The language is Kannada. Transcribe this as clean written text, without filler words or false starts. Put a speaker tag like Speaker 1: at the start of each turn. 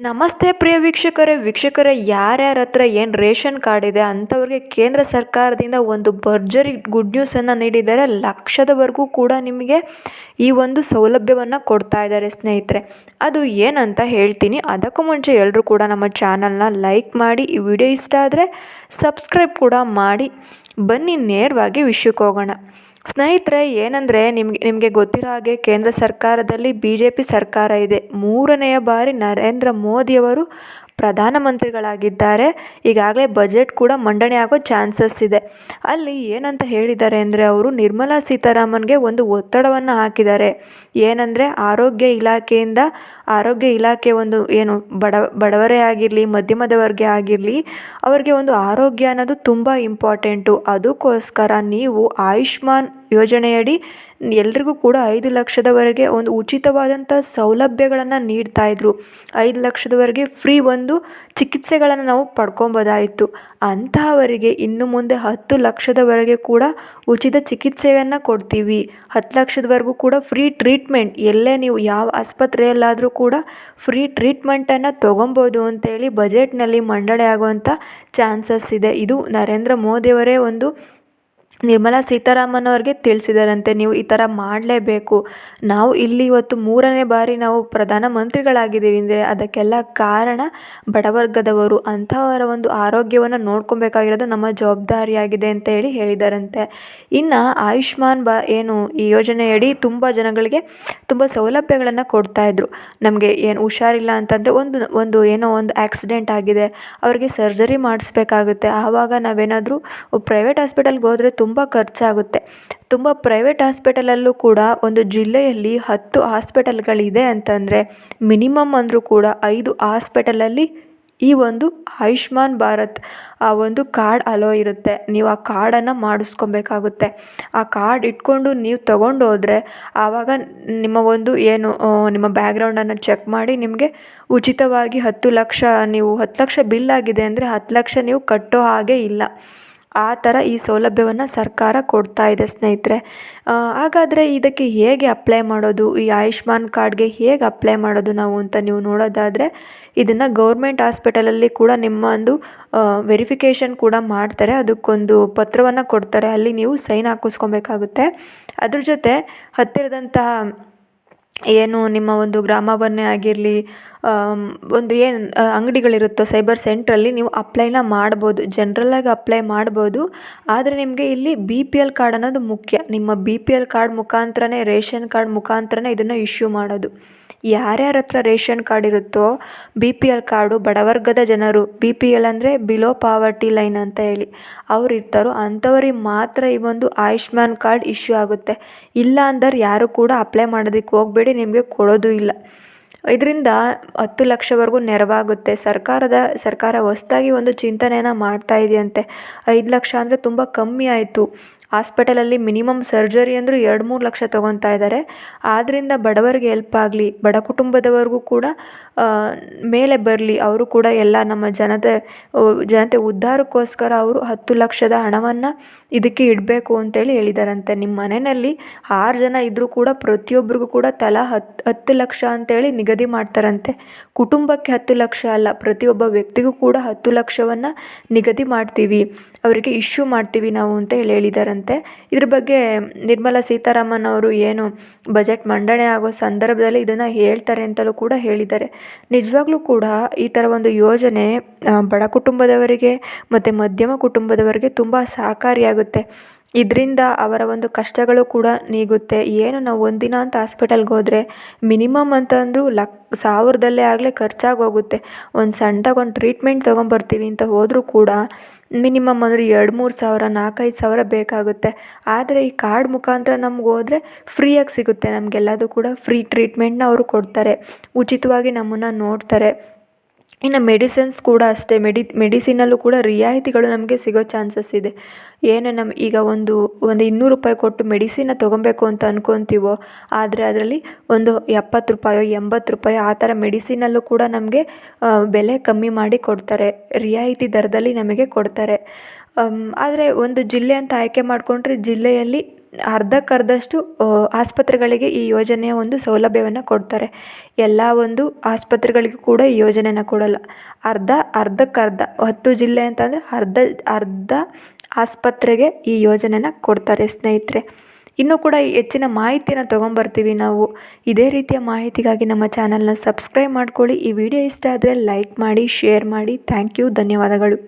Speaker 1: ನಮಸ್ತೆ ಪ್ರಿಯ ವೀಕ್ಷಕರೇ ಯಾರ್ಯಾರ ಹತ್ರ ಏನು ರೇಷನ್ ಕಾರ್ಡ್ ಇದೆ ಅಂಥವ್ರಿಗೆ ಕೇಂದ್ರ ಸರ್ಕಾರದಿಂದ ಒಂದು ಭರ್ಜರಿ ಗುಡ್ ನ್ಯೂಸನ್ನು ನೀಡಿದ್ದಾರೆ. ಲಕ್ಷದವರೆಗೂ ಕೂಡ ನಿಮಗೆ ಈ ಒಂದು ಸೌಲಭ್ಯವನ್ನು ಕೊಡ್ತಾ ಇದ್ದಾರೆ ಸ್ನೇಹಿತರೆ. ಅದು ಏನಂತ ಹೇಳ್ತೀನಿ. ಅದಕ್ಕೂ ಮುಂಚೆ ಎಲ್ಲರೂ ಕೂಡ ನಮ್ಮ ಚಾನಲ್ನ ಲೈಕ್ ಮಾಡಿ, ಈ ವಿಡಿಯೋ ಇಷ್ಟ ಆದರೆ ಸಬ್ಸ್ಕ್ರೈಬ್ ಕೂಡ ಮಾಡಿ. ಬನ್ನಿ ನೇರವಾಗಿ ವಿಷಯಕ್ಕೆ ಹೋಗೋಣ. ಸ್ನೇಹಿತರೆ, ಏನಂದರೆ ನಿಮಗೆ ಗೊತ್ತಿರೋ ಹಾಗೆ ಕೇಂದ್ರ ಸರ್ಕಾರದಲ್ಲಿ BJP ಸರ್ಕಾರ ಇದೆ. 3ನೇ ಬಾರಿ ನರೇಂದ್ರ ಮೋದಿಯವರು ಪ್ರಧಾನಮಂತ್ರಿಗಳಾಗಿದ್ದಾರೆ. ಈಗಾಗಲೇ ಬಜೆಟ್ ಕೂಡ ಮಂಡನೆ ಆಗೋ ಚಾನ್ಸಸ್ ಇದೆ. ಅಲ್ಲಿ ಏನಂತ ಹೇಳಿದ್ದಾರೆ ಅಂದರೆ, ಅವರು ನಿರ್ಮಲಾ ಸೀತಾರಾಮನ್ಗೆ ಒಂದು ಒತ್ತಡವನ್ನು ಹಾಕಿದ್ದಾರೆ. ಏನಂದರೆ ಆರೋಗ್ಯ ಇಲಾಖೆ ಒಂದು ಏನು ಬಡವರೇ ಆಗಿರಲಿ, ಮಧ್ಯಮದ ವರ್ಗ ಆಗಿರಲಿ, ಅವರಿಗೆ ಒಂದು ಆರೋಗ್ಯ ಅನ್ನೋದು ತುಂಬ ಇಂಪಾರ್ಟೆಂಟು. ಅದಕ್ಕೋಸ್ಕರ ನೀವು ಆಯುಷ್ಮಾನ್ ಯೋಜನೆಯಡಿ ಎಲ್ರಿಗೂ ಕೂಡ 5 ಲಕ್ಷದವರೆಗೆ ಒಂದು ಉಚಿತವಾದಂಥ ಸೌಲಭ್ಯಗಳನ್ನು ನೀಡ್ತಾಯಿದ್ರು. 5 ಲಕ್ಷದವರೆಗೆ ಫ್ರೀ ಒಂದು ಚಿಕಿತ್ಸೆಗಳನ್ನು ನಾವು ಪಡ್ಕೊಬೋದಾಯಿತು. ಅಂತಹವರಿಗೆ ಇನ್ನು ಮುಂದೆ 10 ಲಕ್ಷದವರೆಗೆ ಕೂಡ ಉಚಿತ ಚಿಕಿತ್ಸೆಯನ್ನು ಕೊಡ್ತೀವಿ. 10 ಲಕ್ಷದವರೆಗೂ ಕೂಡ ಫ್ರೀ ಟ್ರೀಟ್ಮೆಂಟ್, ಎಲ್ಲೇ ನೀವು ಯಾವ ಆಸ್ಪತ್ರೆಯಲ್ಲಾದರೂ ಕೂಡ ಫ್ರೀ ಟ್ರೀಟ್ಮೆಂಟನ್ನು ತೊಗೊಬೋದು ಅಂತೇಳಿ ಬಜೆಟ್ನಲ್ಲಿ ಮಂಡನೆ ಆಗುವಂಥ ಚಾನ್ಸಸ್ ಇದೆ. ಇದು ನರೇಂದ್ರ ಮೋದಿಯವರೇ ಒಂದು ನಿರ್ಮಲಾ ಸೀತಾರಾಮನ್ ಅವ್ರಿಗೆ ತಿಳಿಸಿದಾರಂತೆ. ನೀವು ಈ ಥರ ಮಾಡಲೇಬೇಕು. ನಾವು ಇಲ್ಲಿ ಇವತ್ತು 3ನೇ ಬಾರಿ ನಾವು ಪ್ರಧಾನಮಂತ್ರಿಗಳಾಗಿದ್ದೀವಿ ಅಂದರೆ ಅದಕ್ಕೆಲ್ಲ ಕಾರಣ ಬಡವರ್ಗದವರು. ಅಂಥವರ ಒಂದು ಆರೋಗ್ಯವನ್ನು ನೋಡ್ಕೊಬೇಕಾಗಿರೋದು ನಮ್ಮ ಜವಾಬ್ದಾರಿಯಾಗಿದೆ ಅಂತ ಹೇಳಿದಾರಂತೆ. ಇನ್ನು ಆಯುಷ್ಮಾನ್ ಈ ಯೋಜನೆಯಡಿ ತುಂಬ ಜನಗಳಿಗೆ ತುಂಬ ಸೌಲಭ್ಯಗಳನ್ನು ಕೊಡ್ತಾಯಿದ್ರು. ನಮಗೆ ಏನು ಹುಷಾರಿಲ್ಲ ಅಂತಂದರೆ ಒಂದು ಆಕ್ಸಿಡೆಂಟ್ ಆಗಿದೆ, ಅವರಿಗೆ ಸರ್ಜರಿ ಮಾಡಿಸ್ಬೇಕಾಗುತ್ತೆ. ಆವಾಗ ನಾವೇನಾದರೂ ಪ್ರೈವೇಟ್ ಹಾಸ್ಪಿಟಲ್ಗೆ ಹೋದರೆ ತುಂಬ ಖರ್ಚಾಗುತ್ತೆ. ತುಂಬ ಪ್ರೈವೇಟ್ ಹಾಸ್ಪಿಟಲಲ್ಲೂ ಕೂಡ ಒಂದು ಜಿಲ್ಲೆಯಲ್ಲಿ 10 ಹಾಸ್ಪಿಟಲ್ಗಳಿದೆ ಅಂತಂದರೆ ಮಿನಿಮಮ್ ಅಂದರೂ ಕೂಡ 5 ಹಾಸ್ಪಿಟಲಲ್ಲಿ ಈ ಒಂದು ಆಯುಷ್ಮಾನ್ ಭಾರತ್ ಆ ಒಂದು ಕಾರ್ಡ್ ಅಲೋ ಇರುತ್ತೆ. ನೀವು ಆ ಕಾರ್ಡನ್ನು ಮಾಡಿಸ್ಕೊಬೇಕಾಗುತ್ತೆ. ಆ ಕಾರ್ಡ್ ಇಟ್ಕೊಂಡು ನೀವು ತೊಗೊಂಡೋದ್ರೆ ಆವಾಗ ನಿಮ್ಮ ಬ್ಯಾಕ್ಗ್ರೌಂಡನ್ನು ಚೆಕ್ ಮಾಡಿ ನಿಮಗೆ ಉಚಿತವಾಗಿ 10 ಲಕ್ಷ, ನೀವು 10 ಲಕ್ಷ ಬಿಲ್ ಆಗಿದೆ ಅಂದರೆ 10 ಲಕ್ಷ ನೀವು ಕಟ್ಟೋ ಹಾಗೆ ಇಲ್ಲ. ಆ ಥರ ಈ ಸೌಲಭ್ಯವನ್ನು ಸರ್ಕಾರ ಕೊಡ್ತಾ ಇದೆ ಸ್ನೇಹಿತರೆ. ಹಾಗಾದರೆ ಇದಕ್ಕೆ ಹೇಗೆ ಅಪ್ಲೈ ಮಾಡೋದು, ಈ ಆಯುಷ್ಮಾನ್ ಕಾರ್ಡ್ಗೆ ಹೇಗೆ ಅಪ್ಲೈ ಮಾಡೋದು ನಾವು ಅಂತ ನೀವು ನೋಡೋದಾದರೆ, ಇದನ್ನು ಗೌರ್ಮೆಂಟ್ ಹಾಸ್ಪಿಟಲಲ್ಲಿ ಕೂಡ ನಿಮ್ಮ ಒಂದು ವೆರಿಫಿಕೇಷನ್ ಕೂಡ ಮಾಡ್ತಾರೆ. ಅದಕ್ಕೊಂದು ಪತ್ರವನ್ನು ಕೊಡ್ತಾರೆ. ಅಲ್ಲಿ ನೀವು ಸೈನ್ ಹಾಕಿಸ್ಕೊಬೇಕಾಗುತ್ತೆ. ಅದ್ರ ಜೊತೆ ಹತ್ತಿರದಂತಹ ನಿಮ್ಮ ಒಂದು ಗ್ರಾಮವನ್ನೇ ಆಗಿರಲಿ, ಅಂಗಡಿಗಳಿರುತ್ತೋ ಸೈಬರ್ ಸೆಂಟ್ರಲ್ಲಿ ನೀವು ಅಪ್ಲೈನ ಮಾಡ್ಬೋದು. ಜನರಲ್ಲಾಗಿ ಅಪ್ಲೈ ಮಾಡ್ಬೋದು. ಆದರೆ ನಿಮಗೆ ಇಲ್ಲಿ BPL ಕಾರ್ಡ್ ಅನ್ನೋದು ಮುಖ್ಯ. ನಿಮ್ಮ BPL ಕಾರ್ಡ್ ಮುಖಾಂತರನೇ, ರೇಷನ್ ಕಾರ್ಡ್ ಮುಖಾಂತರನೇ ಇದನ್ನು ಇಶ್ಯೂ ಮಾಡೋದು. ಯಾರ್ಯಾರ ಹತ್ರ ರೇಷನ್ ಕಾರ್ಡ್ ಇರುತ್ತೋ, BPL ಕಾರ್ಡು ಬಡವರ್ಗದ ಜನರು, BPL ಅಂದರೆ ಬಿಲೋ ಪಾವರ್ಟಿ ಲೈನ್ ಅಂತ ಹೇಳಿ ಅವ್ರು ಇರ್ತಾರೋ ಅಂಥವ್ರಿಗೆ ಮಾತ್ರ ಈ ಒಂದು ಆಯುಷ್ಮಾನ್ ಕಾರ್ಡ್ ಇಶ್ಯೂ ಆಗುತ್ತೆ. ಇಲ್ಲ ಅಂದರೆ ಯಾರು ಕೂಡ ಅಪ್ಲೈ ಮಾಡೋದಕ್ಕೆ ಹೋಗಬೇಡಿ, ನಿಮಗೆ ಕೊಡೋದು ಇಲ್ಲ. ಇದರಿಂದ 10 ಲಕ್ಷವರೆಗೂ ನೆರವಾಗುತ್ತೆ. ಸರ್ಕಾರ ಹೊಸದಾಗಿ ಒಂದು ಚಿಂತನೆಯನ್ನು ಮಾಡ್ತಾ ಇದೆಯಂತೆ. 5 ಲಕ್ಷ ಅಂದರೆ ತುಂಬ ಕಮ್ಮಿ ಆಯಿತು. ಹಾಸ್ಪಿಟಲಲ್ಲಿ ಮಿನಿಮಮ್ ಸರ್ಜರಿ ಅಂದರೂ 2-3 ಲಕ್ಷ ತೊಗೊತಾ ಇದ್ದಾರೆ. ಆದ್ದರಿಂದ ಬಡವರಿಗೆ ಹೆಲ್ಪ್ ಆಗಲಿ, ಬಡ ಕುಟುಂಬದವರೆಗೂ ಕೂಡ ಮೇಲೆ ಬರಲಿ. ಅವರು ಕೂಡ ಎಲ್ಲ ನಮ್ಮ ಜನತೆ ಉದ್ಧಾರಕ್ಕೋಸ್ಕರ ಅವರು 10 ಲಕ್ಷದ ಹಣವನ್ನು ಇದಕ್ಕೆ ಇಡಬೇಕು ಅಂತೇಳಿ ಹೇಳಿದಾರಂತೆ. ನಿಮ್ಮ ಮನೆಯಲ್ಲಿ 6 ಜನ ಇದ್ದರೂ ಕೂಡ ಪ್ರತಿಯೊಬ್ಬರಿಗೂ ಕೂಡ ತಲಾ 10 ಲಕ್ಷ ಅಂತೇಳಿ ನಿಗದಿ ಮಾಡ್ತಾರಂತೆ. ಕುಟುಂಬಕ್ಕೆ 10 ಲಕ್ಷ ಅಲ್ಲ, ಪ್ರತಿಯೊಬ್ಬ ವ್ಯಕ್ತಿಗೂ ಕೂಡ 10 ಲಕ್ಷವನ್ನು ನಿಗದಿ ಮಾಡ್ತೀವಿ, ಅವರಿಗೆ ಇಶ್ಯೂ ಮಾಡ್ತೀವಿ ನಾವು ಅಂತ ಹೇಳಿದಾರಂತೆ. ಇದ್ರ ಬಗ್ಗೆ ನಿರ್ಮಲಾ ಸೀತಾರಾಮನ್ ಅವರು ಬಜೆಟ್ ಮಂಡನೆ ಆಗೋ ಸಂದರ್ಭದಲ್ಲಿ ಇದನ್ನು ಹೇಳ್ತಾರೆ ಅಂತಲೂ ಕೂಡ ಹೇಳಿದ್ದಾರೆ. ನಿಜವಾಗ್ಲೂ ಕೂಡ ಈ ಥರ ಒಂದು ಯೋಜನೆ ಬಡ ಕುಟುಂಬದವರಿಗೆ ಮತ್ತು ಮಧ್ಯಮ ಕುಟುಂಬದವರಿಗೆ ತುಂಬ ಸಹಕಾರಿಯಾಗುತ್ತೆ. ಇದರಿಂದ ಅವರ ಒಂದು ಕಷ್ಟಗಳು ಕೂಡ ನೀಗುತ್ತೆ. ನಾವು ಒಂದಿನ ಅಂತ ಹಾಸ್ಪಿಟಲ್ಗೆ ಹೋದರೆ ಮಿನಿಮಮ್ ಅಂತ ಅಂದರೂ 1000ದಲ್ಲೇ ಆಗಲೇ ಖರ್ಚಾಗೋಗುತ್ತೆ. ಒಂದು ಸಣ್ಣದಾಗೊಂದು ಟ್ರೀಟ್ಮೆಂಟ್ ತೊಗೊಂಬರ್ತೀವಿ ಅಂತ ಹೋದರೂ ಕೂಡ ಮಿನಿಮಮ್ ಅಂದರೆ 2-3 ಸಾವಿರ, 4-5 ಸಾವಿರ ಬೇಕಾಗುತ್ತೆ. ಆದರೆ ಈ ಕಾರ್ಡ್ ಮುಖಾಂತರ ನಮ್ಗೆ ಹೋದರೆ ಫ್ರೀಯಾಗಿ ಸಿಗುತ್ತೆ. ನಮಗೆಲ್ಲದೂ ಕೂಡ ಫ್ರೀ ಟ್ರೀಟ್ಮೆಂಟ್ನ ಅವರು ಕೊಡ್ತಾರೆ, ಉಚಿತವಾಗಿ ನಮ್ಮನ್ನು ನೋಡ್ತಾರೆ. ಇನ್ನು ಮೆಡಿಸಿನ್ಸ್ ಕೂಡ ಅಷ್ಟೇ, ಮೆಡಿಸಿನಲ್ಲೂ ಕೂಡ ರಿಯಾಯಿತಿಗಳು ನಮಗೆ ಸಿಗೋ ಚಾನ್ಸಸ್ ಇದೆ. ಈಗ ಒಂದು 200 ರೂಪಾಯಿ ಕೊಟ್ಟು ಮೆಡಿಸಿನ್ನ ತೊಗೊಬೇಕು ಅಂತ ಅಂದ್ಕೊತೀವೋ, ಆದರೆ ಅದರಲ್ಲಿ ಒಂದು 70 ರೂಪಾಯೋ 80 ರೂಪಾಯೋ ಆ ಥರ ಮೆಡಿಸಿನಲ್ಲೂ ಕೂಡ ನಮಗೆ ಬೆಲೆ ಕಮ್ಮಿ ಮಾಡಿ ಕೊಡ್ತಾರೆ, ರಿಯಾಯಿತಿ ದರದಲ್ಲಿ ನಮಗೆ ಕೊಡ್ತಾರೆ. ಆದರೆ ಒಂದು ಜಿಲ್ಲೆ ಅಂತ ಆಯ್ಕೆ ಮಾಡಿಕೊಂಡ್ರೆ ಜಿಲ್ಲೆಯಲ್ಲಿ ಅರ್ಧಕ್ಕರ್ಧಷ್ಟು ಆಸ್ಪತ್ರೆಗಳಿಗೆ ಈ ಯೋಜನೆಯ ಒಂದು ಸೌಲಭ್ಯವನ್ನು ಕೊಡ್ತಾರೆ. ಎಲ್ಲ ಒಂದು ಆಸ್ಪತ್ರೆಗಳಿಗೂ ಕೂಡ ಈ ಯೋಜನೆನ ಕೊಡಲ್ಲ. ಅರ್ಧಕ್ಕರ್ಧ 10 ಜಿಲ್ಲೆ ಅಂತಂದರೆ ಅರ್ಧ ಆಸ್ಪತ್ರೆಗೆ ಈ ಯೋಜನೆನ ಕೊಡ್ತಾರೆ ಸ್ನೇಹಿತರೆ. ಇನ್ನೂ ಕೂಡ ಹೆಚ್ಚಿನ ಮಾಹಿತಿಯನ್ನು ತೊಗೊಂಬರ್ತೀವಿ ನಾವು. ಇದೇ ರೀತಿಯ ಮಾಹಿತಿಗಾಗಿ ನಮ್ಮ ಚಾನಲ್ನ ಸಬ್ಸ್ಕ್ರೈಬ್ ಮಾಡ್ಕೊಳ್ಳಿ. ಈ ವಿಡಿಯೋ ಇಷ್ಟ ಆದರೆ ಲೈಕ್ ಮಾಡಿ, ಶೇರ್ ಮಾಡಿ. ಥ್ಯಾಂಕ್ ಯು, ಧನ್ಯವಾದಗಳು.